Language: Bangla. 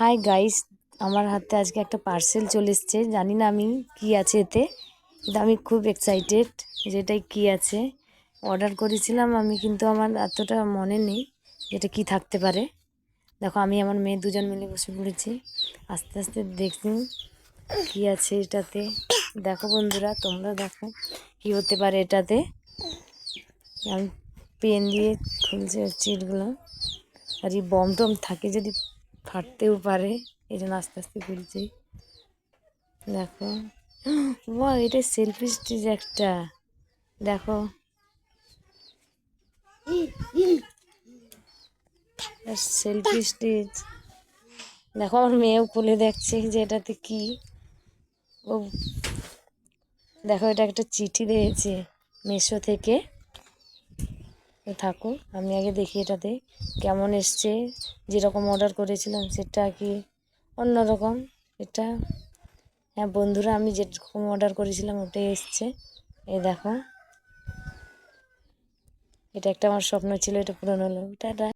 হাই গাইস, আমার হাতে আজকে একটা পার্সেল চলে এসছে। জানি না আমি কি আছে এতে, কিন্তু আমি খুব এক্সাইটেড যেটাই কি আছে। অর্ডার করেছিলাম আমি, কিন্তু আমার এতটা মনে নেই যেটা কি থাকতে পারে। দেখো, আমি আমার মেয়ে দুজন মিলে বসে পড়েছি, আস্তে আস্তে দেখছি কি আছে এটাতে। দেখো বন্ধুরা, তোমরা দেখো কি হতে পারে এটাতে। আমি পেন দিয়ে খুলছি চিলগুলো, আর এই বম টম থাকে যদি ফাটতেও পারে, এই জন্য আস্তে আস্তে খুলছি। দেখো, বাহ, এটা সেলফি স্টিচ একটা। দেখো, সেলফি স্টিচ। দেখো, আমার মেয়েও খুলে দেখছে যে এটাতে কি। ও দেখো, এটা একটা চিঠি দিয়েছে মিশো থেকে। থাকো, আমি আগে দেখি এটাতে কেমন এসছে। যেরকম অর্ডার করেছিলাম সেটা কি অন্যরকম এটা। হ্যাঁ বন্ধুরা, আমি যেরকম অর্ডার করেছিলাম ওটাই এসছে। এই দেখো, এটা একটা আমার স্বপ্ন ছিল, এটা পূরণ হলো। টাটা।